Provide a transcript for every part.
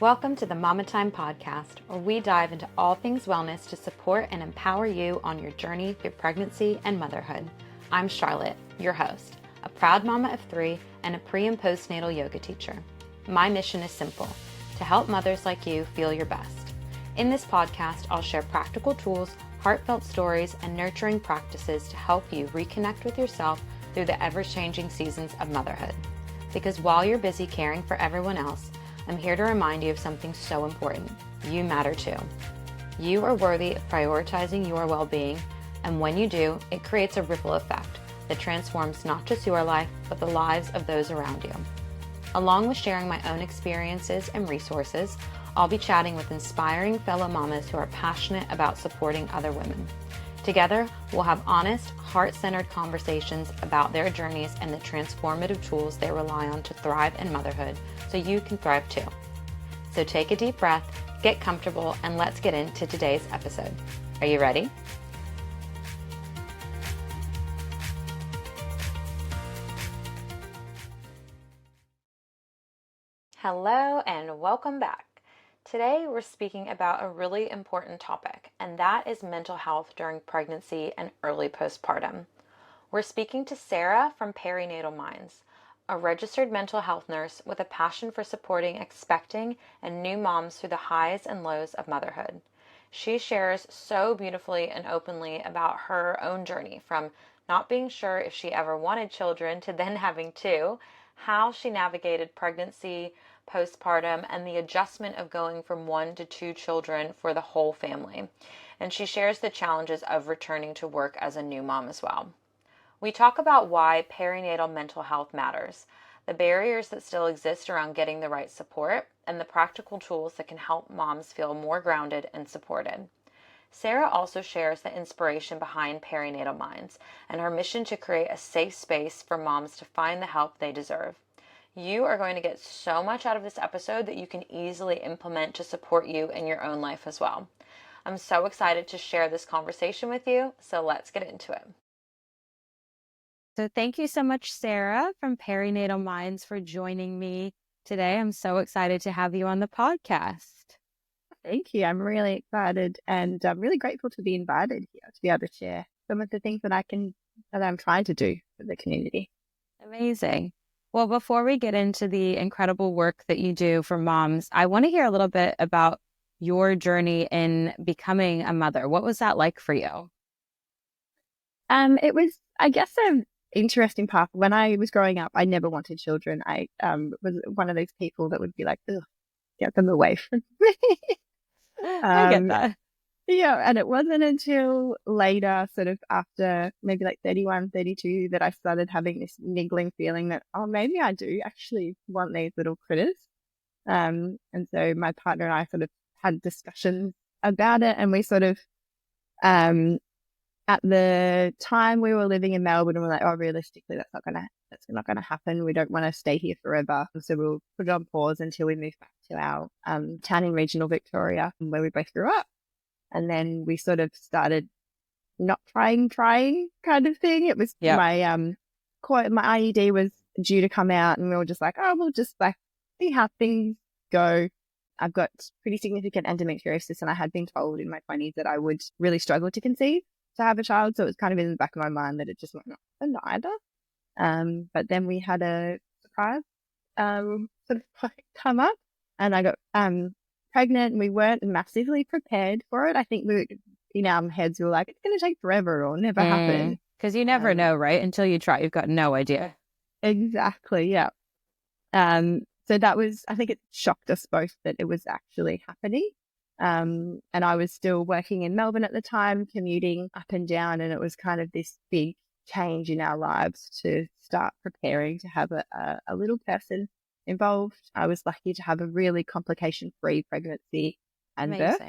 Welcome to the Mama Time podcast, where we dive into all things wellness to support and empower you on your journey through pregnancy and motherhood. I'm Charlotte, your host, a proud mama of 3 and a pre- and postnatal yoga teacher. My mission is simple: to help mothers like you feel your best. In this podcast, I'll share practical tools, heartfelt stories, and nurturing practices to help you reconnect with yourself through the ever-changing seasons of motherhood. Because while you're busy caring for everyone else, I'm here to remind you of something so important. You matter too. You are worthy of prioritizing your well-being, and when you do, it creates a ripple effect that transforms not just your life, but the lives of those around you. Along with sharing my own experiences and resources, I'll be chatting with inspiring fellow mamas who are passionate about supporting other women. Together, we'll have honest, heart-centered conversations about their journeys and the transformative tools they rely on to thrive in motherhood, so you can thrive too. So take a deep breath, get comfortable, and let's get into today's episode. Are you ready? Hello and welcome back. Today we're speaking about a really important topic, and that is mental health during pregnancy and early postpartum. We're speaking to Sarah from Perinatal Minds, a registered mental health nurse with a passion for supporting expecting and new moms through the highs and lows of motherhood. She shares so beautifully and openly about her own journey from not being sure if she ever wanted children to then having 2, how she navigated pregnancy, postpartum, and the adjustment of going from 1 to 2 children for the whole family. And she shares the challenges of returning to work as a new mom as well. We talk about why perinatal mental health matters, the barriers that still exist around getting the right support, and the practical tools that can help moms feel more grounded and supported. Sarah also shares the inspiration behind Perinatal Minds and her mission to create a safe space for moms to find the help they deserve. You are going to get so much out of this episode that you can easily implement to support you in your own life as well. I'm so excited to share this conversation with you, so let's get into it. So thank you so much, Sarah from Perinatal Minds, for joining me today. I'm so excited to have you on the podcast. Thank you. I'm really excited and I'm really grateful to be invited here to be able to share some of the things that I'm trying to do for the community. Amazing. Well, before we get into the incredible work that you do for moms, I want to hear a little bit about your journey in becoming a mother. What was that like for you? It was, I guess, an interesting path. When I was growing up, I never wanted children. I was one of those people that would be like, ugh, get them away from me. I get that. Yeah, and it wasn't until later, sort of after maybe like 31, 32, that I started having this niggling feeling that, oh, maybe I do actually want these little critters. And so my partner and I sort of had discussions about it, and we sort of, at the time we were living in Melbourne, and we're like, oh, realistically, that's not gonna happen. We don't want to stay here forever. So we'll put it on pause until we move back to our town in regional Victoria, where we both grew up. And then we sort of started not trying kind of thing. It was my IED was due to come out, and we were just like, oh, we'll just like see how things go. I've got pretty significant endometriosis, and I had been told in my 20s that I would really struggle to conceive, to have a child. So it was kind of in the back of my mind that it just might not happen either. But then we had a surprise sort of come up, and I got pregnant, and we weren't massively prepared for it. I think in our heads we were like, it's going to take forever or never happen. Because you never know, right? Until you try, you've got no idea. Exactly, yeah. So that was, I think it shocked us both that it was actually happening. And I was still working in Melbourne at the time, commuting up and down, and it was kind of this big change in our lives to start preparing to have a little person involved. I was lucky to have a really complication-free pregnancy and birth.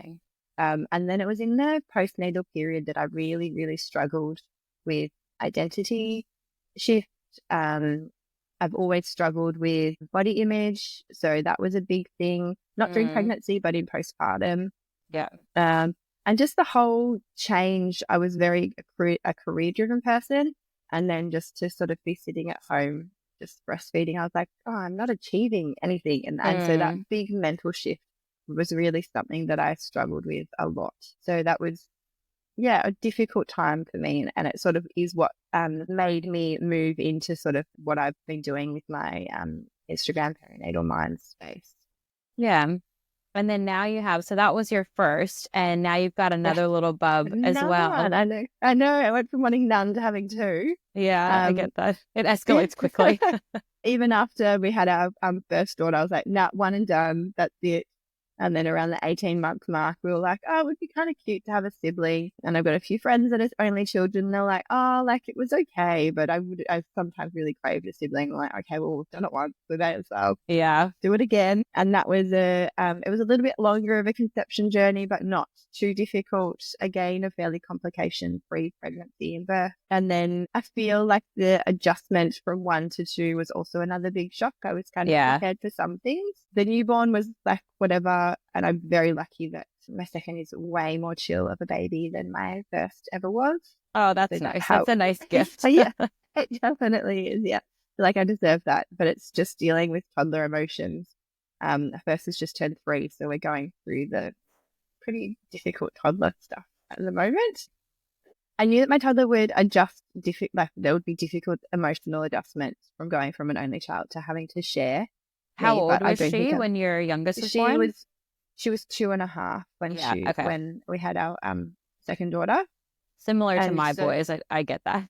And then it was in the postnatal period that I really, really struggled with identity shift. I've always struggled with body image, so that was a big thing, not during pregnancy, but in postpartum. Yeah. And just the whole change, I was very a career-driven person, and then just to sort of be sitting at home just breastfeeding, I was like, oh, I'm not achieving anything. And so that big mental shift was really something that I struggled with a lot. So that was, yeah, a difficult time for me. And it sort of is what made me move into sort of what I've been doing with my Instagram Perinatal Minds space. Yeah. And then now you have, so that was your first, and now you've got Yeah. another little bub as Another well. one. I know. I went from wanting none to having two. Yeah, I get that. It escalates quickly. Even after we had our first daughter, I was like, nah, one and done. That's it. And then around the 18-month mark, we were like, oh, it would be kind of cute to have a sibling. And I've got a few friends that are only children. And they're like, oh, like it was okay. But I sometimes really craved a sibling. I'm like, okay, well, we've done it once. We may as well do it again. And that was it was a little bit longer of a conception journey, but not too difficult. Again, a fairly complication-free pregnancy and birth. And then I feel like the adjustment from 1 to 2 was also another big shock. I was kind of prepared for some things. The newborn was like whatever, and I'm very lucky that my second is way more chill of a baby than my first ever was. Oh, that's nice. That's a nice gift. Yeah, it definitely is. Yeah, like I deserve that, but it's just dealing with toddler emotions. First has just turned 3, so we're going through the pretty difficult toddler stuff at the moment. I knew that my toddler would adjust, like there would be difficult emotional adjustments from going from an only child to having to share. How old was she when your youngest was born? She was 2.5 when we had our second daughter. Similar to my boys, I get that.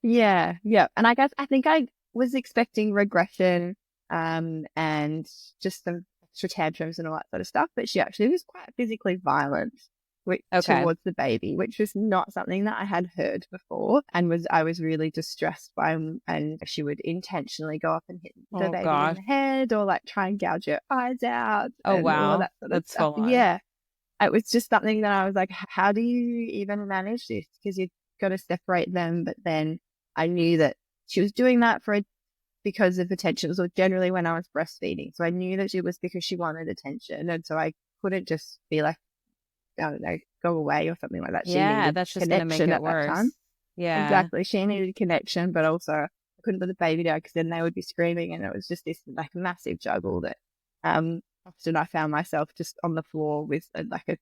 Yeah, yeah. And I think I was expecting regression and just some extra tantrums and all that sort of stuff, but she actually was quite physically violent towards the baby, which was not something that I had heard before, and I was really distressed by, and she would intentionally go up and hit the baby in the head or like try and gouge her eyes out. Oh wow, all that sort of that's stuff. Yeah, it was just something that I was like, how do you even manage this? Because you've got to separate them. But then I knew that she was doing that because of attention, or generally when I was breastfeeding. So I knew that it was because she wanted attention, and so I couldn't just be like, I don't know, go away or something like that. She needed that's just going to make it worse. Yeah, exactly. She needed connection, but also I couldn't put the baby down because then they would be screaming, and it was just this like massive juggle that often I found myself just on the floor with like a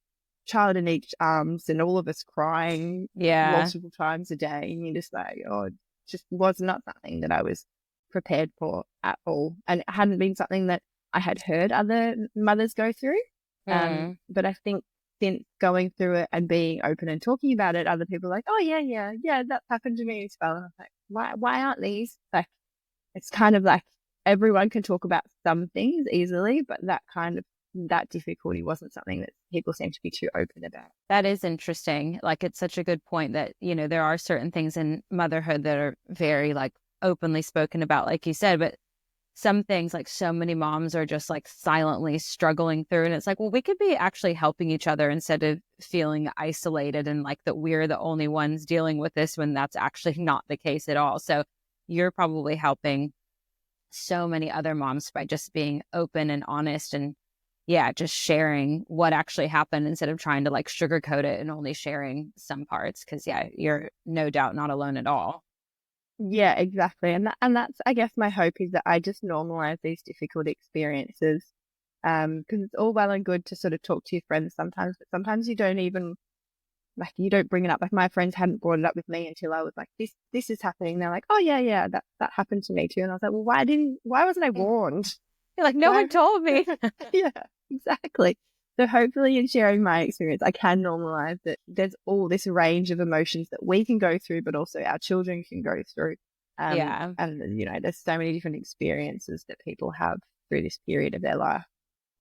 child in each arms and all of us crying multiple times a day, and you're just like, oh, it just was not something that I was prepared for at all, and it hadn't been something that I had heard other mothers go through. But I think since going through it and being open and talking about it, other people are like, oh yeah, that happened to me as well. And I was like, why aren't these like, it's kind of like everyone can talk about some things easily, but that difficulty wasn't something that people seem to be too open about. That is interesting. Like, it's such a good point that, there are certain things in motherhood that are very like openly spoken about, like you said, but some things, like so many moms are just like silently struggling through. And it's like, well, we could be actually helping each other instead of feeling isolated and like that we're the only ones dealing with this, when that's actually not the case at all. So you're probably helping so many other moms by just being open and honest and just sharing what actually happened instead of trying to like sugarcoat it and only sharing some parts. Cause you're no doubt not alone at all. Yeah, exactly. And that's, I guess, my hope is that I just normalize these difficult experiences. Because it's all well and good to sort of talk to your friends sometimes, but sometimes you don't even, like, you don't bring it up. Like, my friends hadn't brought it up with me until I was like, this is happening. They're like, oh yeah, that happened to me too. And I was like, well, why wasn't I warned? You're like, no one told me. Yeah, exactly. So hopefully in sharing my experience, I can normalize that there's all this range of emotions that we can go through, but also our children can go through. And, there's so many different experiences that people have through this period of their life.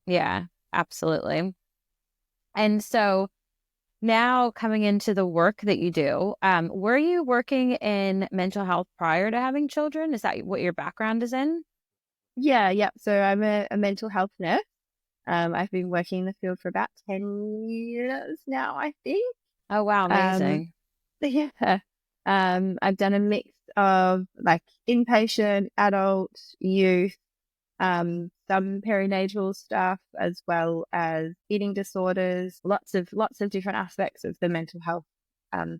Yeah, absolutely. And so now coming into the work that you do, were you working in mental health prior to having children? Is that what your background is in? Yeah. So I'm a mental health nurse. I've been working in the field for about 10 years now, I think. Oh, wow. Amazing. I've done a mix of like inpatient, adult, youth, some perinatal stuff, as well as eating disorders, lots of different aspects of the mental health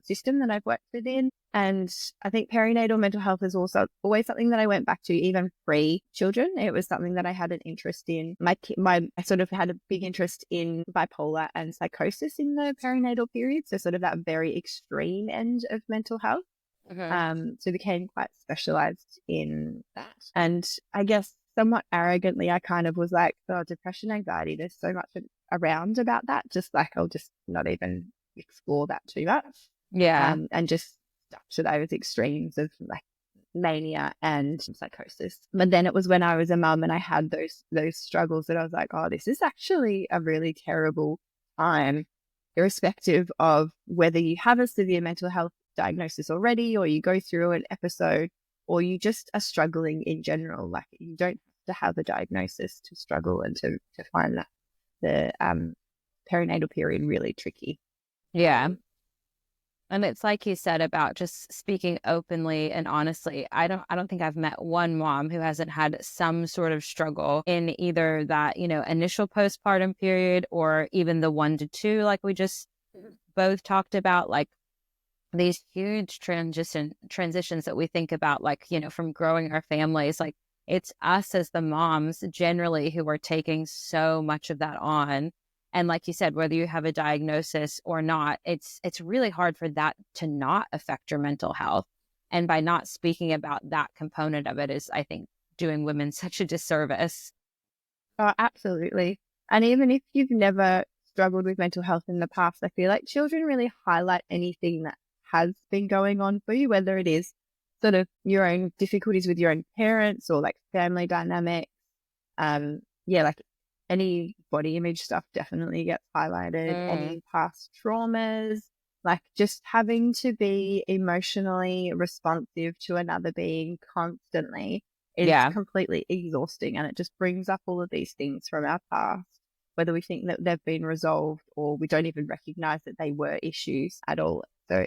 system that I've worked within. And I think perinatal mental health is also always something that I went back to, even pre-children. It was something that I had an interest in. I sort of had a big interest in bipolar and psychosis in the perinatal period. So sort of that very extreme end of mental health. So became quite specialized in that. And I guess somewhat arrogantly, I kind of was like, oh, depression, anxiety, there's so much around about that. Just like, I'll just not even explore that too much. Yeah. And just stuck to those extremes of like mania and psychosis. But then it was when I was a mum and I had those struggles that I was like, oh, this is actually a really terrible time, irrespective of whether you have a severe mental health diagnosis already, or you go through an episode, or you just are struggling in general. Like, you don't have to have a diagnosis to struggle and to find that the perinatal period really tricky. Yeah. And it's like you said about just speaking openly and honestly. I don't think I've met one mom who hasn't had some sort of struggle in either that, initial postpartum period or even the 1 to 2, like we just both talked about, like these huge transitions that we think about, like, from growing our families. Like, it's us as the moms generally who are taking so much of that on. And like you said, whether you have a diagnosis or not, it's really hard for that to not affect your mental health. And by not speaking about that component of it is, I think, doing women such a disservice. Oh, absolutely. And even if you've never struggled with mental health in the past, I feel like children really highlight anything that has been going on for you, whether it is sort of your own difficulties with your own parents or like family dynamics. Like any body image stuff definitely gets highlighted, any past traumas, like just having to be emotionally responsive to another being constantly is Yeah. completely exhausting. And it just brings up all of these things from our past, whether we think that they've been resolved or we don't even recognize that they were issues at all. So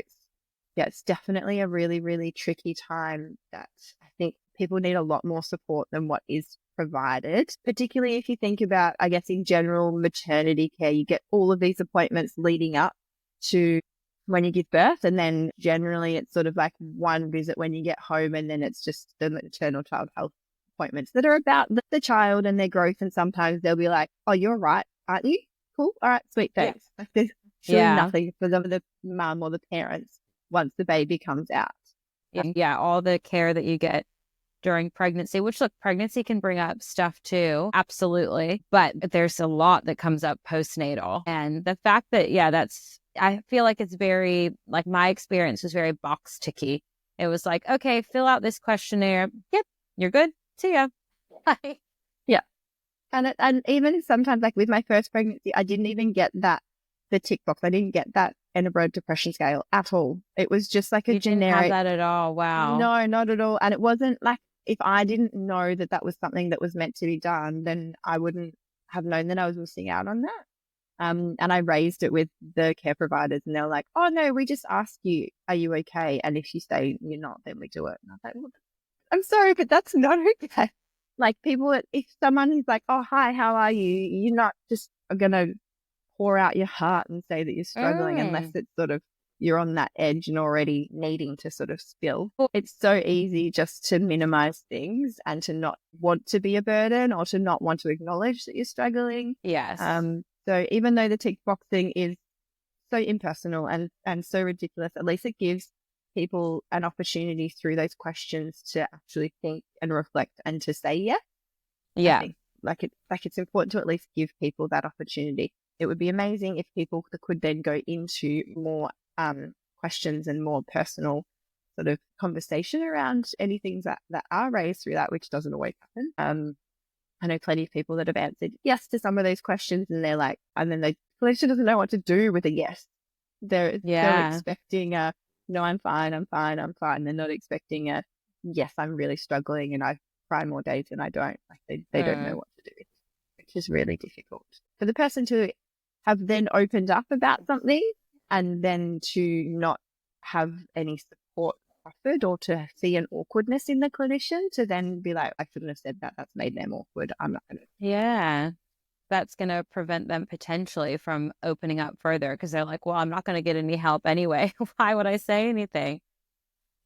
it's definitely a really, really tricky time that I think people need a lot more support than what is provided, particularly if you think about, I guess, in general maternity care, you get all of these appointments leading up to when you give birth. And then generally it's sort of like one visit when you get home. And then it's just the maternal child health appointments that are about the child and their growth. And sometimes they'll be like, oh, you're right, aren't you? Cool. All right. Sweet. Thanks. Like, there's actually nothing for the mum or the parents once the baby comes out. Yeah. All the care that you get during pregnancy, which, look, pregnancy can bring up stuff too. Absolutely. But there's a lot that comes up postnatal. And the fact that, I feel like it's very, like, my experience was very box ticky. It was like, okay, fill out this questionnaire. Yep, you're good. See ya. Bye. Yeah. And even sometimes, like with my first pregnancy, I didn't even get the tick box. I didn't get that Edinburgh depression scale at all. It was just like a generic. Didn't have that at all. Wow. No, not at all. And it wasn't like, if I didn't know that was something that was meant to be done, then I wouldn't have known that I was missing out on that. And I raised it with the care providers and they're like, oh no, we just ask you, are you okay? And if you say you're not, then we do it. And I was like, well, I'm sorry, but that's not okay. Like, people, if someone is like, oh, hi, how are you? You're not just going to pour out your heart and say that you're struggling unless it's sort of, you're on that edge and already needing to sort of spill. It's so easy just to minimize things and to not want to be a burden or to not want to acknowledge that you're struggling. Yes. So even though the tick box thing is so impersonal and so ridiculous, at least it gives people an opportunity through those questions to actually think and reflect and to say yes. Yeah. I think it's important to at least give people that opportunity. It would be amazing if people could then go into more questions and more personal sort of conversation around any things that are raised through that, which doesn't always happen. I know plenty of people that have answered yes to some of those questions and they're like, and then the clinician doesn't know what to do with a yes. They're expecting a, no, I'm fine. They're not expecting a, yes, I'm really struggling and I cry more days than I don't. Like they don't know what to do, which is really difficult for the person to have then opened up about something and then to not have any support offered or to see an awkwardness in the clinician to then be like, I shouldn't have said that. That's made them awkward. I'm not going to. Yeah. That's going to prevent them potentially from opening up further because they're like, well, I'm not going to get any help anyway. Why would I say anything?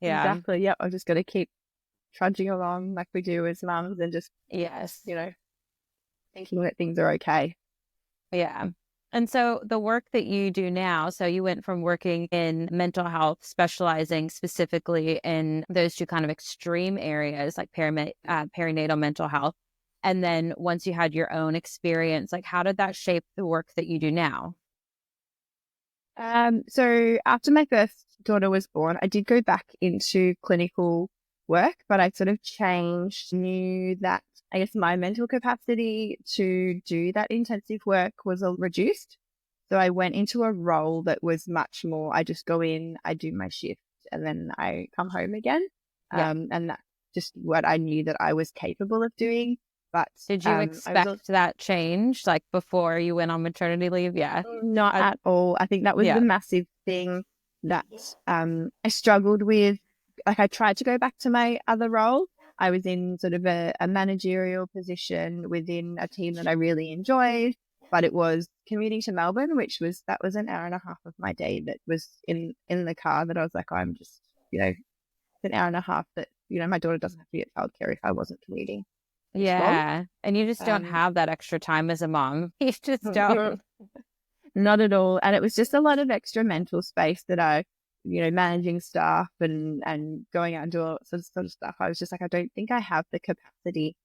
Yeah. exactly. Yep. I've just got to keep trudging along like we do as mums and just, Yes. you know, thinking that things are okay. Yeah. And so the work that you do now, so you went from working in mental health, specializing specifically in those two kind of extreme areas like perinatal mental health. And then once you had your own experience, like how did that shape the work that you do now? So after my first daughter was born, I did go back into clinical work, but I sort of changed, knew that I guess my mental capacity to do that intensive work was reduced. So I went into a role that was much more, I just go in, I do my shift, and then I come home again. Yeah. And that's just what I knew that I was capable of doing. But Did you I was expect that change like before you went on maternity leave? Yeah. not Uh, at all. I think that was the yeah. massive thing that I struggled with. Like I tried to go back to my other role. I was in sort of a managerial position within a team that I really enjoyed, but it was commuting to Melbourne, that was an hour and a half of my day that was in the car that I was like, I'm just, it's an hour and a half that, my daughter doesn't have to be at childcare if I wasn't commuting this long. Yeah. And you just don't Um, have that extra time as a mom. You just don't. Not at all. And it was just a lot of extra mental space that managing staff and going out and doing all sort of stuff. I was just like, I don't think I have the capacity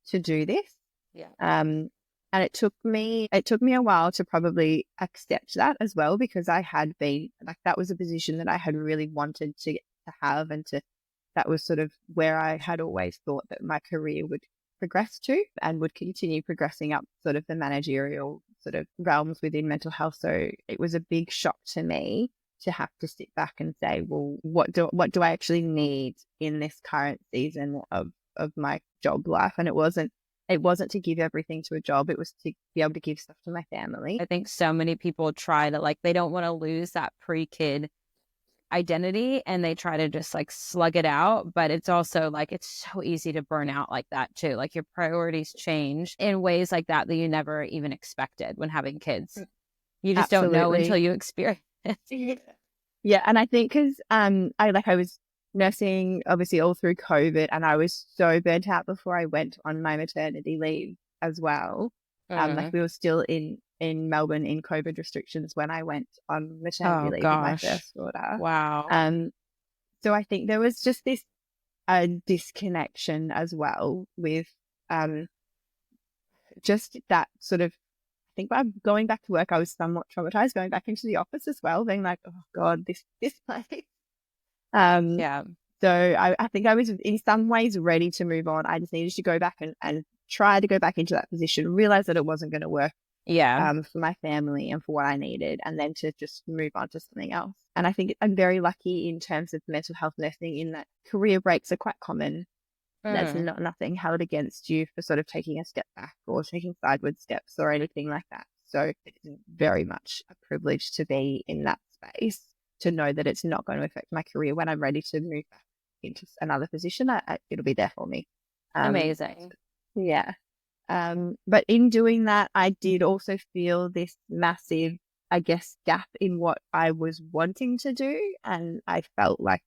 to do this. Yeah. Um, and it took me a while to probably accept that as well, because I had been like, that was a position that I had really wanted to have, and that was sort of where I had always thought that my career would progress to and would continue progressing up sort of the managerial sort of realms within mental health. So it was a big shock to me to have to sit back and say, well, what do I actually need in this current season of my job life? And it wasn't to give everything to a job. It was to be able to give stuff to my family. I think so many people try to like, they don't want to lose that pre-kid identity and they try to just like slug it out. But it's also like, it's so easy to burn out like that too. Like your priorities change in ways like that you never even expected when having kids. You just don't know until Absolutely. you experience Yeah, and I think because I was nursing obviously all through COVID, and I was so burnt out before I went on my maternity leave as well. Like Mm. we were still in Melbourne in COVID restrictions when I went on maternity Oh leave with my gosh. first daughter. Wow. Um, so I think there was just this disconnection as well with um just that sort of. I think by going back to work, I was somewhat traumatized going back into the office as well, being like, oh God, this place. Um, Yeah. so I think I was in some ways ready to move on. I just needed to go back and try to go back into that position, realize that it wasn't going to work Yeah. for my family and for what I needed, and then to just move on to something else. And I think I'm very lucky in terms of mental health nursing in that career breaks are quite common. There's Mm. nothing held against you for sort of taking a step back or taking sideward steps or anything like that. So it's very much a privilege to be in that space, to know that it's not going to affect my career when I'm ready to move back into another position. It'll be there for me. Um, Amazing. yeah. But in doing that, I did also feel this massive, I guess, gap in what I was wanting to do. And I felt like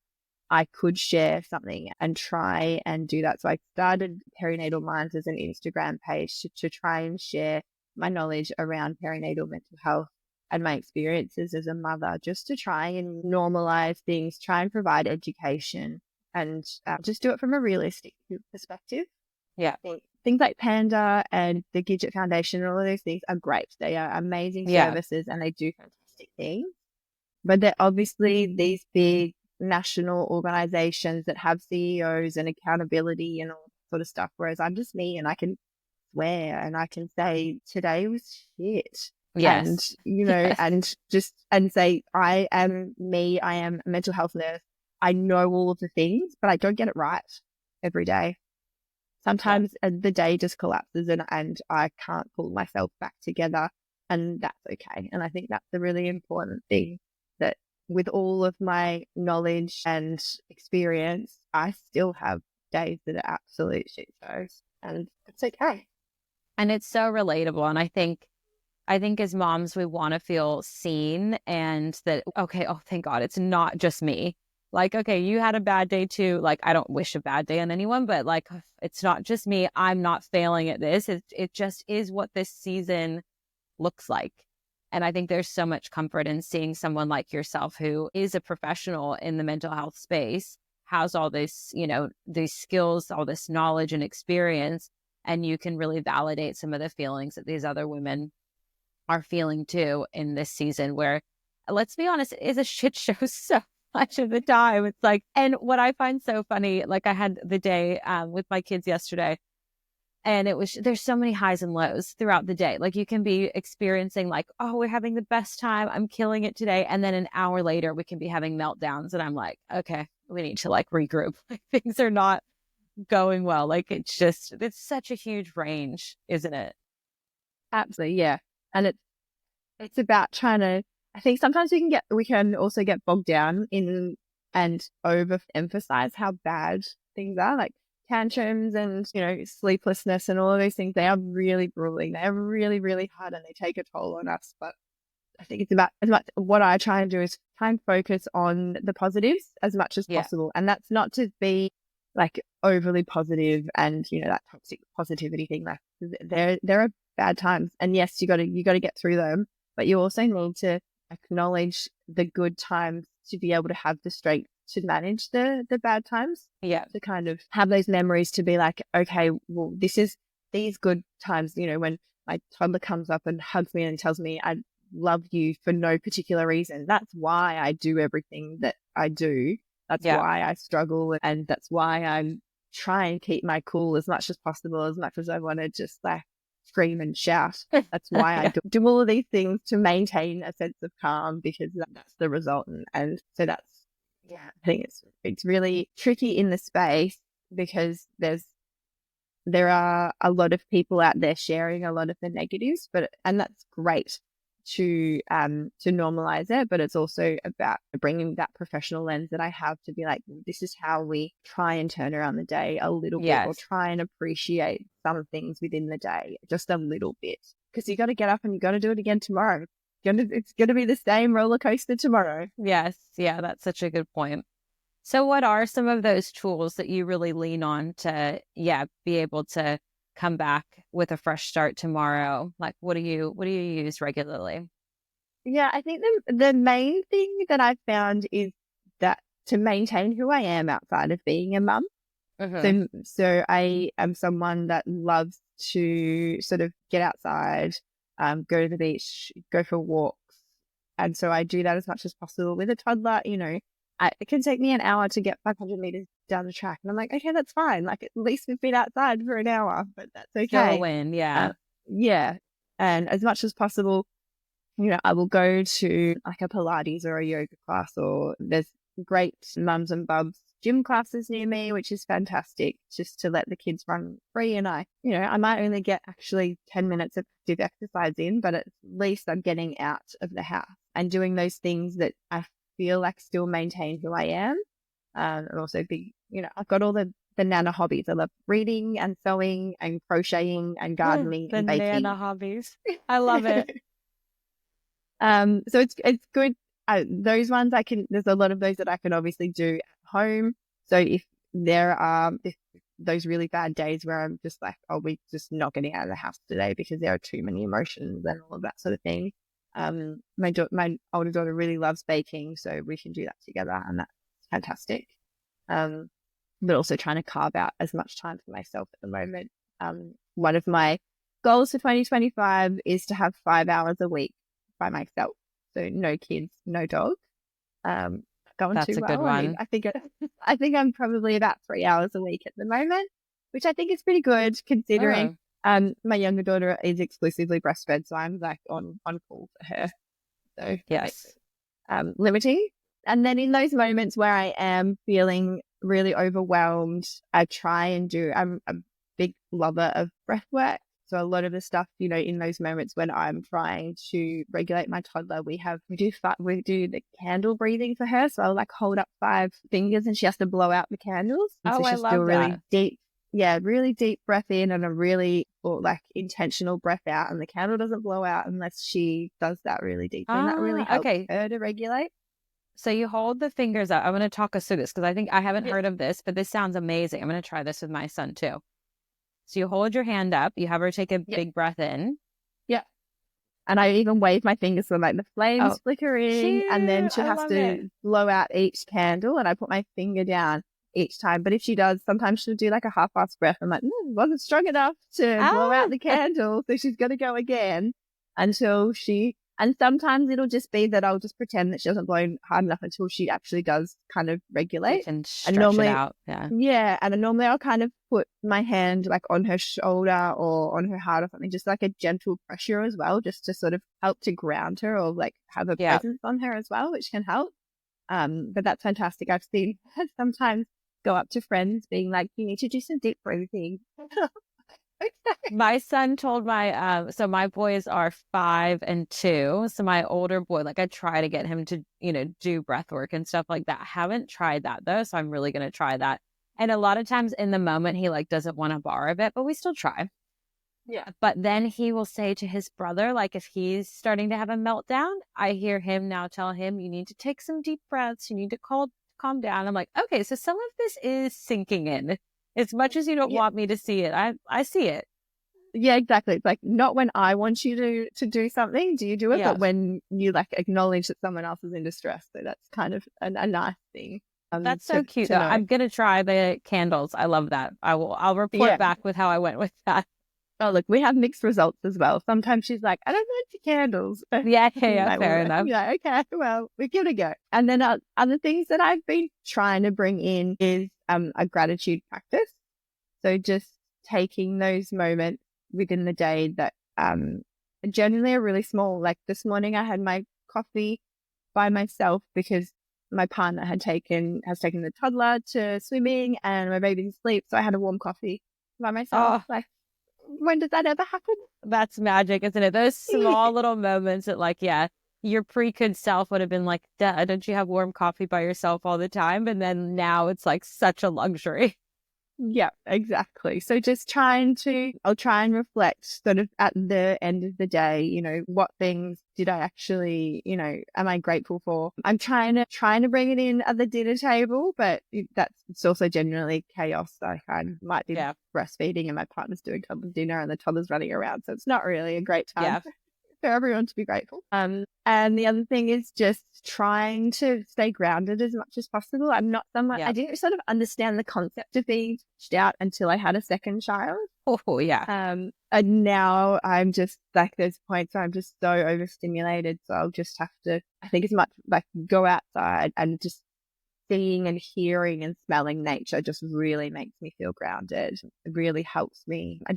I could share something and try and do that. So I started Perinatal Minds as an Instagram page to try and share my knowledge around perinatal mental health and my experiences as a mother, just to try and normalize things, try and provide education, and just do it from a realistic perspective. Yeah. Things like Panda and the Gidget Foundation and all of those things are great. They are amazing Yeah. services and they do fantastic things. But they're obviously these big national organizations that have CEOs and accountability and all that sort of stuff. Whereas I'm just me, and I can swear and I can say today was shit. And, Yes. and say, I am me, I am a mental health nurse. I know all of the things, but I don't get it right every day. Yeah. Sometimes the day just collapses and I can't pull myself back together, and that's okay. And I think that's a really important thing, that with all of my knowledge and experience, I still have days that are absolute shit shows, and it's okay. And it's so relatable. And I think as moms, we want to feel seen and that, okay, oh, thank God, it's not just me. Like, okay, you had a bad day too. Like, I don't wish a bad day on anyone, but like, it's not just me. I'm not failing at this. It just is what this season looks like. And I think there's so much comfort in seeing someone like yourself who is a professional in the mental health space, has all this, these skills, all this knowledge and experience, and you can really validate some of the feelings that these other women are feeling too in this season where, let's be honest, it is a shit show so much of the time. It's like, and what I find so funny, like I had the day with my kids yesterday, and there's so many highs and lows throughout the day. Like you can be experiencing like, oh, we're having the best time, I'm killing it today. And then an hour later, we can be having meltdowns. And I'm like, okay, we need to like regroup. Like things are not going well. Like it's such a huge range, isn't it? Absolutely, yeah. And it's about trying to, I think sometimes we can also get bogged down in and overemphasize how bad things are, like tantrums and, sleeplessness and all of those things. They are really grueling. They are really, really hard and they take a toll on us. But I think it's about as much what I try and do is try and focus on the positives as much as Yeah. possible. And that's not to be like overly positive and, that toxic positivity thing. Like there are bad times. And yes, you gotta get through them, but you also need to acknowledge the good times to be able to have the strength to manage the bad times. Yeah. To kind of have those memories to be like, okay, well, these good times, when my toddler comes up and hugs me and tells me I love you for no particular reason. That's why I do everything that I do. That's why I struggle. And that's why I try and keep my cool as much as possible, as much as I want to just like scream and shout. That's why I do all of these things to maintain a sense of calm, because that's the result. And so I think it's really tricky in the space because there are a lot of people out there sharing a lot of the negatives, and that's great to normalize it, but it's also about bringing that professional lens that I have to be like, this is how we try and turn around the day a little bit, or try and appreciate some things within the day just a little bit, because you got to get up and you got to do it again tomorrow. It's going to be the same roller coaster tomorrow. Yes. Yeah, that's such a good point. So what are some of those tools that you really lean on to, be able to come back with a fresh start tomorrow? Like, what do you use regularly? Yeah, I think the main thing that I've found is that to maintain who I am outside of being a mum. So I am someone that loves to sort of get outside, go to the beach, go for walks. And so I do that as much as possible with a toddler. It can take me an hour to get 500 meters down the track. And I'm like, okay, that's fine. Like, at least we've been outside for an hour, but that's okay. Still a win, yeah. Yeah. And as much as possible, I will go to like a Pilates or a yoga class, or there's great mums and bubs gym classes near me, which is fantastic, just to let the kids run free. And I might only get actually 10 minutes of active exercise in, but at least I'm getting out of the house and doing those things that I feel like still maintain who I am. And also I've got all the Nana hobbies. I love reading and sewing and crocheting and gardening and baking. The Nana hobbies. I love it. So it's good. Those ones there's a lot of those that I can obviously do at home. So if there are those really bad days where I'm just like, oh, we're just not getting out of the house today because there are too many emotions and all of that sort of thing. My older daughter really loves baking, so we can do that together, and that's fantastic. But also trying to carve out as much time for myself at the moment. One of my goals for 2025 is to have 5 hours a week by myself. So no kids, no dog. Going That's too a well. good one. I mean, I think I'm probably about 3 hours a week at the moment, which I think is pretty good considering my younger daughter is exclusively breastfed, so I'm like on call for her. So yes, limiting. And then in those moments where I am feeling really overwhelmed, I try and I'm a big lover of breath work. So a lot of the stuff, in those moments when I'm trying to regulate my toddler, we do the candle breathing for her. So I'll like hold up 5 fingers and she has to blow out the candles. And so I she'll love do a really that. deep, really deep breath in and a really intentional breath out. And the candle doesn't blow out unless she does that really deeply. And that really helps her to regulate. So you hold the fingers out. I'm going to talk us through this because I think I haven't Yeah. heard of this, but this sounds amazing. I'm going to try this with my son too. So you hold your hand up, you have her take a Yeah. big breath in. Yeah. And I even wave my fingers so like the flames Oh, flickering, and then cute. she I has love it. to blow out each candle, and I put my finger down each time. But if she does, sometimes she'll do like a half-assed breath. I'm like, wasn't strong enough to blow out Ah, the candle, so she's got to go again until she. And sometimes it'll just be that I'll just pretend that she doesn't blow hard enough until she actually does kind of you regulate. can And stretch it normally, out. Yeah. yeah, and then normally I'll kind of put my hand like on her shoulder or on her heart or something, just like a gentle pressure as well, just to sort of help to ground her or like have a Yeah. presence on her as well, which can help. But that's fantastic. I've seen her sometimes go up to friends being like, you need to do some deep breathing. Okay. My son told so my boys are 5 and 2. So my older boy, like I try to get him to, do breath work and stuff like that. I haven't tried that though. So I'm really going to try that. And a lot of times in the moment, he like doesn't want to borrow it, but we still try. Yeah. But then he will say to his brother, like if he's starting to have a meltdown, I hear him now tell him, you need to take some deep breaths. You need to calm down. I'm like, okay, so some of this is sinking in. As much as you don't Yeah. want me to see it, I see it. Yeah, exactly. It's like not when I want you to do something, do you do it, Yeah. but when you like acknowledge that someone else is in distress. So that's kind of a nice thing That's so cute to though. know. I'm gonna try the candles. I love that. I'll report Yeah. back with how I went with that. Oh, look, we have mixed results as well. Sometimes she's like, I don't like the candles. Yeah, Like, fair enough. yeah, okay, well, we give it a go. And then other things that I've been trying to bring in is a gratitude practice. So just taking those moments within the day that generally are really small. Like this morning, I had my coffee by myself because my partner has taken the toddler to swimming and my baby's asleep. So I had a warm coffee by myself. Oh, Like, when does that ever happen? that's magic, isn't it? Those small little moments that like, yeah, your pre-kid self would have been like, Duh, don't you have warm coffee by yourself all the time? And then now it's like such a luxury. Yeah, exactly. So just I'll try and reflect sort of at the end of the day, what things did I actually, am I grateful for? I'm trying to bring it in at the dinner table, but it's also generally chaos. Like I might be Yeah. breastfeeding and my partner's doing toddler dinner and the toddler's running around. So it's not really a great time Yeah. for everyone to be grateful. And the other thing is just trying to stay grounded as much as possible. I'm not someone, Yeah. I didn't sort of understand the concept of being stretched out until I had a second child. Oh, yeah. And now I'm just like, there's points where I'm just so overstimulated. So I'll just have to, I think as much like go outside and just seeing and hearing and smelling nature just really makes me feel grounded. It really helps me. I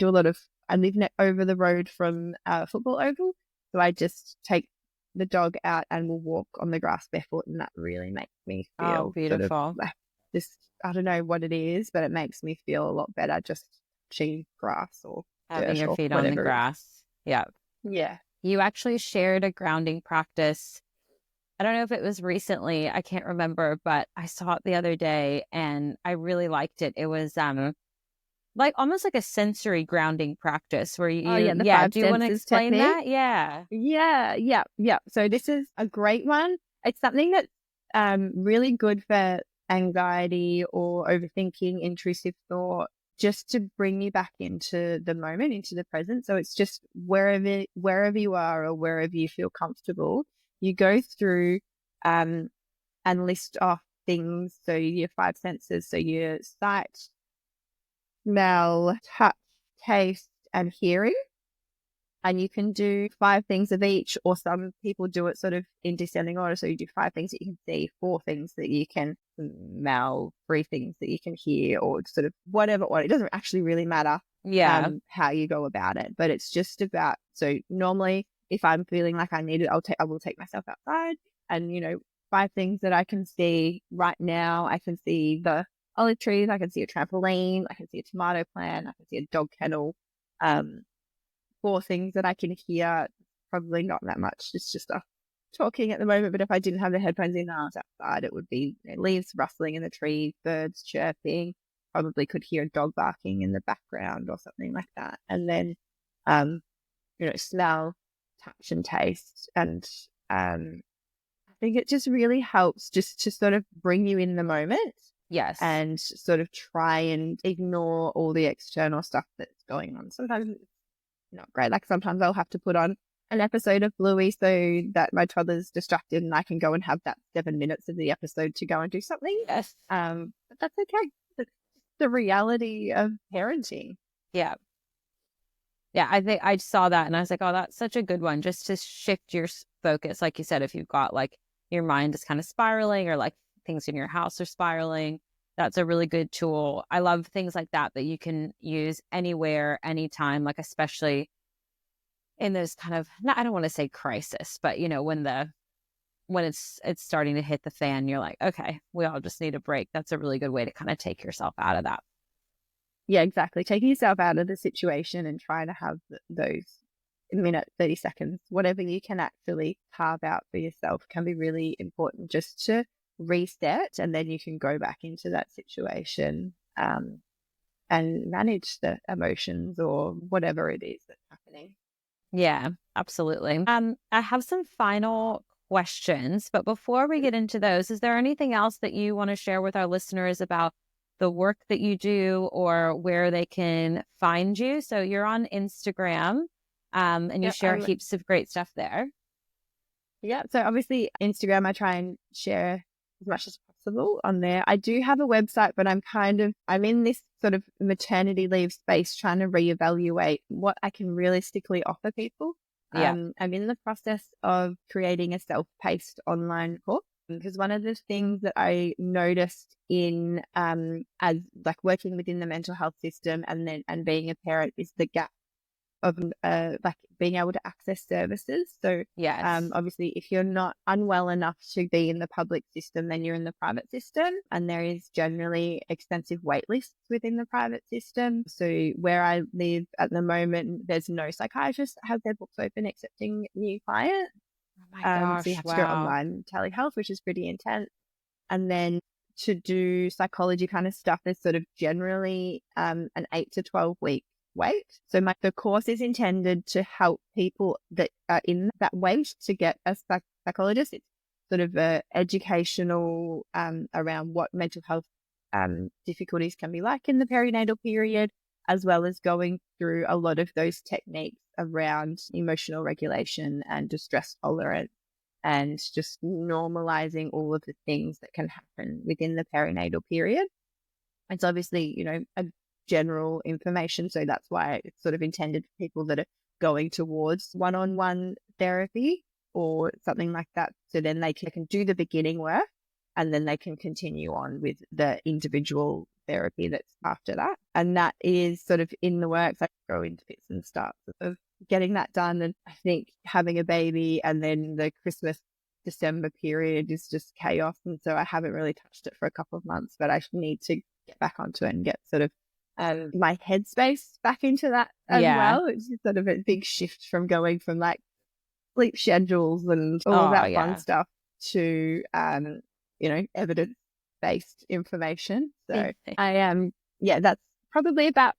live over the road from a football oval. So I just take the dog out and we'll walk on the grass barefoot, and that really makes me feel sort of beautiful. like this. I don't know what it is, but it makes me feel a lot better just chewing grass or Having dirt your or feet on the whatever. grass. Yeah. Yeah. You actually shared a grounding practice. I don't know if it was recently, I can't remember, but I saw it the other day and I really liked it. It was like almost like a sensory grounding practice where The five do you want to senses explain technique. that? Yeah. Yeah. So this is a great one. It's something that's really good for anxiety or overthinking, intrusive thought, just to bring you back into the moment, into the present. So it's just wherever you are or wherever you feel comfortable, you go through and list off things. So your five senses, so your sight, smell, touch, taste, and hearing. And you can do 5 things of each, or some people do it sort of in descending order. So you do 5 things that you can see, 4 things that you can smell, 3 things that you can hear, or sort of whatever. It doesn't actually really matter how you go about it. But it's just about, so normally if I'm feeling like I need it, I will take myself outside and, 5 things that I can see right now. I can see the olive trees, I can see a trampoline, I can see a tomato plant, I can see a dog kennel. 4 things that I can hear, probably not that much. It's just talking at the moment. But if I didn't have the headphones in and I was outside, it would be leaves rustling in the trees, birds chirping. Probably could hear a dog barking in the background or something like that. And then, smell, touch, and taste. And think it just really helps just to sort of bring you in the moment Yes. and sort of try and ignore all the external stuff that's going on. Sometimes it's not great. Like sometimes I'll have to put on an episode of Bluey so that my toddler's distracted and I can go and have that 7 minutes of the episode to go and do something. Yes. But that's okay. It's the reality of parenting. Yeah. Yeah, I think I saw that and I was like, oh, that's such a good one just to shift your focus. Like you said, if you've got like your mind is kind of spiraling or like things in your house are spiraling, that's a really good tool. I love things like that you can use anywhere, anytime, like especially in those kind of, I don't want to say crisis, but when it's starting to hit the fan, you're like, okay, we all just need a break. That's a really good way to kind of take yourself out of that. Yeah, exactly. Taking yourself out of the situation and trying to have those minute, 30 seconds, whatever you can actually carve out for yourself can be really important just to reset, and then you can go back into that situation and manage the emotions or whatever it is that's happening. Yeah, absolutely. I have some final questions, but before we get into those, is there anything else that you want to share with our listeners about the work that you do or where they can find you? So you're on Instagram, and you share heaps of great stuff there. Yeah. So obviously Instagram, I try and share as much as possible on there. I do have a website, but I'm in this sort of maternity leave space trying to reevaluate what I can realistically offer people. Yeah. I'm in the process of creating a self-paced online course, because one of the things that I noticed in as like working within the mental health system and being a parent is the gap of like being able to access services. So yes, obviously if you're not unwell enough to be in the public system, then you're in the private system, and there is generally extensive wait lists within the private system. So where I live at the moment, there's no psychiatrist that has their books open accepting new clients. oh my gosh, So you have to wow. go online telehealth, which is pretty intense. And then to do psychology kind of stuff, there's sort of generally an 8 to 12 week wait. So the course is intended to help people that are in that wait to get a psychologist. It's sort of educational around what mental health difficulties can be like in the perinatal period, as well as going through a lot of those techniques around emotional regulation and distress tolerance, and just normalizing all of the things that can happen within the perinatal period. It's obviously, a general information. So that's why it's sort of intended for people that are going towards one-on-one therapy or something like that. So then they can do the beginning work and then they can continue on with the individual therapy that's after that. And that is sort of in the works. I go into bits and starts of getting that done. And I think having a baby and then the Christmas December period is just chaos. And so I haven't really touched it for a couple of months, but I need to get back onto it and get sort of my headspace back into that as well. It's just sort of a big shift from going from like sleep schedules and all that fun stuff to, evidence-based information. So I am, that's probably about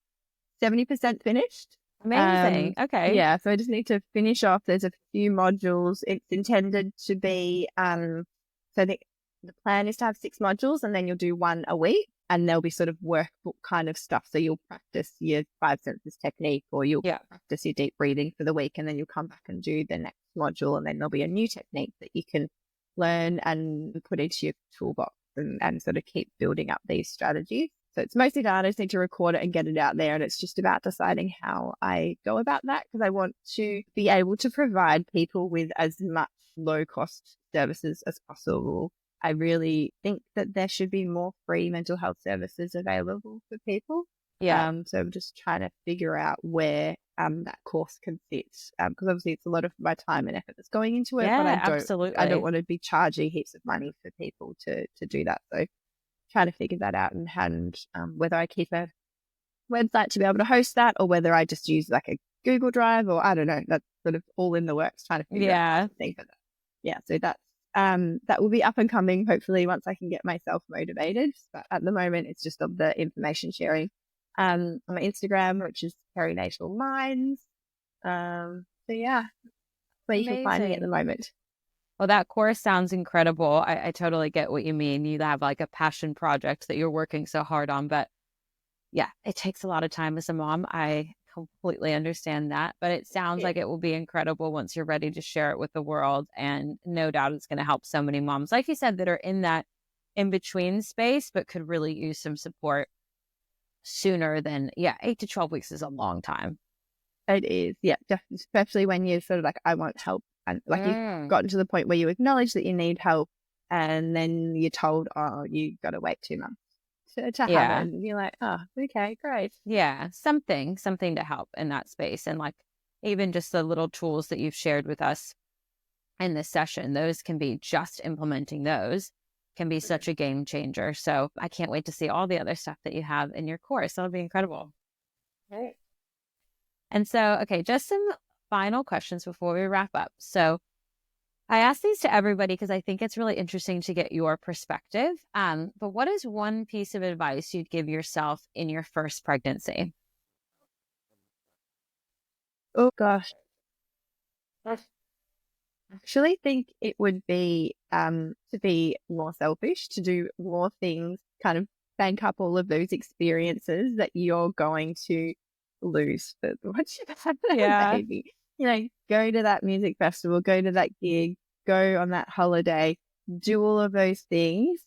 70% finished. Amazing. Okay. Yeah. So I just need to finish off. There's a few modules. It's intended to be, so the plan is to have 6 modules and then you'll do 1 a week. And there'll be sort of workbook kind of stuff. So you'll practice your 5 senses technique, or you'll practice your deep breathing for the week, and then you'll come back and do the next module. And then there'll be a new technique that you can learn and put into your toolbox and sort of keep building up these strategies. So it's mostly that I just need to record it and get it out there. And it's just about deciding how I go about that, because I want to be able to provide people with as much low cost services as possible. I really think that there should be more free mental health services available for people. Yeah. So I'm just trying to figure out where that course can fit, because obviously it's a lot of my time and effort that's going into it. Yeah, but absolutely. I don't want to be charging heaps of money for people to do that. So trying to figure that out, and whether I keep a website to be able to host that, or whether I just use like a Google Drive, or I don't know. That's sort of all in the works, trying to figure out something for that. Yeah, so that's that will be up and coming hopefully once I can get myself motivated. But at the moment, it's just of the information sharing on my Instagram, which is Perinatal Minds. So yeah, where you can find me at the moment. Well, that course sounds incredible. I totally get what you mean. You have like a passion project that you're working so hard on, but yeah, it takes a lot of time as a mom. I completely understand that, but it sounds Yeah. like it will be incredible once you're ready to share it with the world. And no doubt it's going to help so many moms, like you said, that are in that in between space, but could really use some support sooner than, 8 to 12 weeks is a long time. It is, yeah, definitely, especially when you're sort of like, I want help, and like you've Mm, gotten to the point where you acknowledge that you need help, and then you're told, oh, you got to wait 2 months to have it, yeah. and you're like, oh, okay, great. Yeah. Something to help in that space. And like even just the little tools that you've shared with us in this session, those can be just implementing those can be such a game changer. So I can't wait to see all the other stuff that you have in your course. That'll be incredible. Right. And so, okay, just some final questions before we wrap up. So I ask these to everybody because I think it's really interesting to get your perspective. But what is one piece of advice you'd give yourself in your first pregnancy? Oh gosh, I actually think it would be to be more selfish, to do more things, kind of bank up all of those experiences that you're going to lose for once you've had a Yeah. baby. You know, go to that music festival, go to that gig, go on that holiday, do all of those things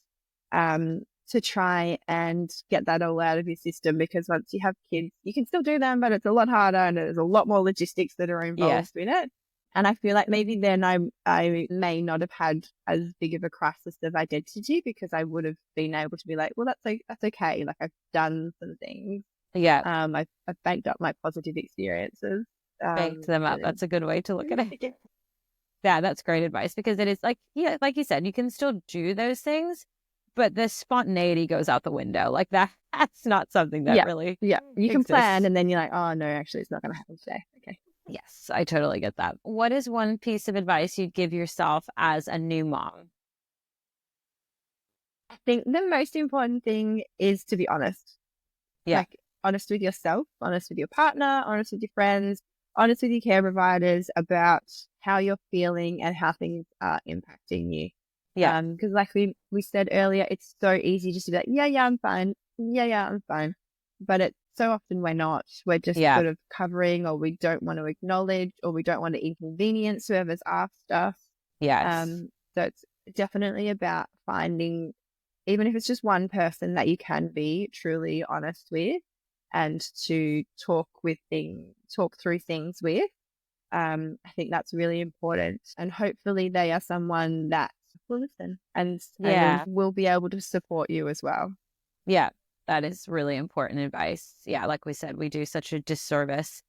to try and get that all out of your system, because once you have kids, you can still do them, but it's a lot harder and there's a lot more logistics that are Yes. involved in it. And I feel like maybe then I may not have had as big of a crisis of identity, because I would have been able to be like, well, that's okay. Like, I've done some things. Yeah. I've banked up my positive experiences. Banked them up. And That's a good way to look at it. yeah, Yeah, that's great advice because it is like, yeah, like you said, you can still do those things, but the spontaneity goes out the window. Like that's not something that really yeah, you can plan, exists. and then you're like, oh no, actually, it's not going to happen today. Okay. Yes, I totally get that. What is one piece of advice you'd give yourself as a new mom? I think the most important thing is to be honest. Yeah. Like, honest with yourself, honest with your partner, honest with your friends, honest with your care providers about how you're feeling and how things are impacting you. Yeah. Because like we said earlier, it's so easy just to be like, yeah, I'm fine. Yeah, I'm fine. But it's so often we're not. We're just Yeah. sort of covering, or we don't want to acknowledge, or we don't want to inconvenience whoever's asked us. Yes. So it's definitely about finding, even if it's just one person that you can be truly honest with, and to talk through things with. I think that's really important, and hopefully they are someone that will listen and Yeah. will be able to support you as well. Yeah. That is really important advice. Yeah. Like we said, we do such a disservice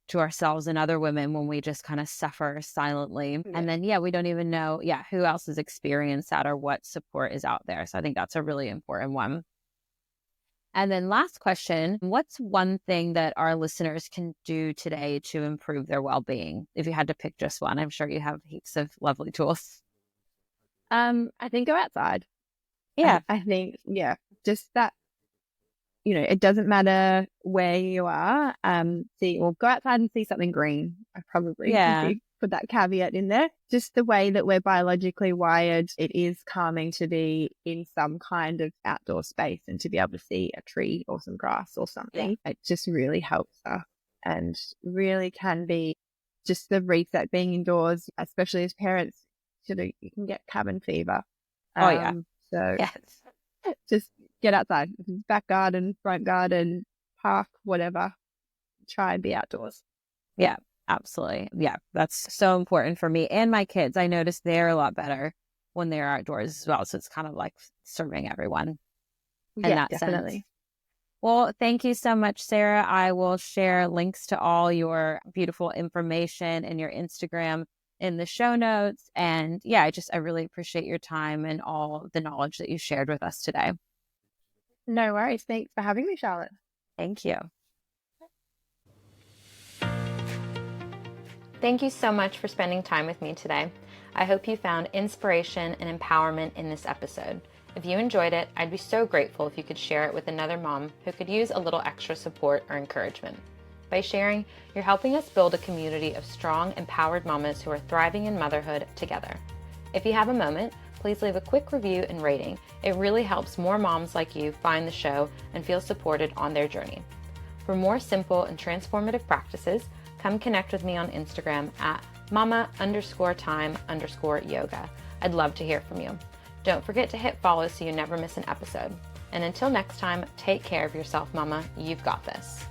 to ourselves and other women when we just kind of suffer silently. Yeah. And then, we don't even know, who else has experienced that or what support is out there. So I think that's a really important one. And then last question, what's one thing that our listeners can do today to improve their well-being? If you had to pick just one, I'm sure you have heaps of lovely tools. I think go outside. Yeah. I think, yeah, just that, it doesn't matter where you are. Go outside and see something green. I probably put that caveat in there. Just the way that we're biologically wired, it is calming to be in some kind of outdoor space and to be able to see a tree or some grass or something. It just really helps us, and really can be just the reset. Being indoors, especially as parents, you can get cabin fever. So Yes. just get outside. If it's back garden, front garden, park, whatever. Try and be outdoors. Yeah, absolutely. Yeah, that's so important for me and my kids. I notice they're a lot better when they're outdoors as well. So it's kind of like serving everyone in that definitely. sense. Well, thank you so much, Sarah. I will share links to all your beautiful information and your Instagram in the show notes. And I really appreciate your time and all the knowledge that you shared with us today. No worries. Thanks for having me, Charlotte. Thank you. Thank you so much for spending time with me today. I hope you found inspiration and empowerment in this episode. If you enjoyed it, I'd be so grateful if you could share it with another mom who could use a little extra support or encouragement. By sharing, you're helping us build a community of strong, empowered mamas who are thriving in motherhood together. If you have a moment, please leave a quick review and rating. It really helps more moms like you find the show and feel supported on their journey. For more simple and transformative practices, come connect with me on Instagram at mama_time_yoga. I'd love to hear from you. Don't forget to hit follow so you never miss an episode. And until next time, take care of yourself, mama. You've got this.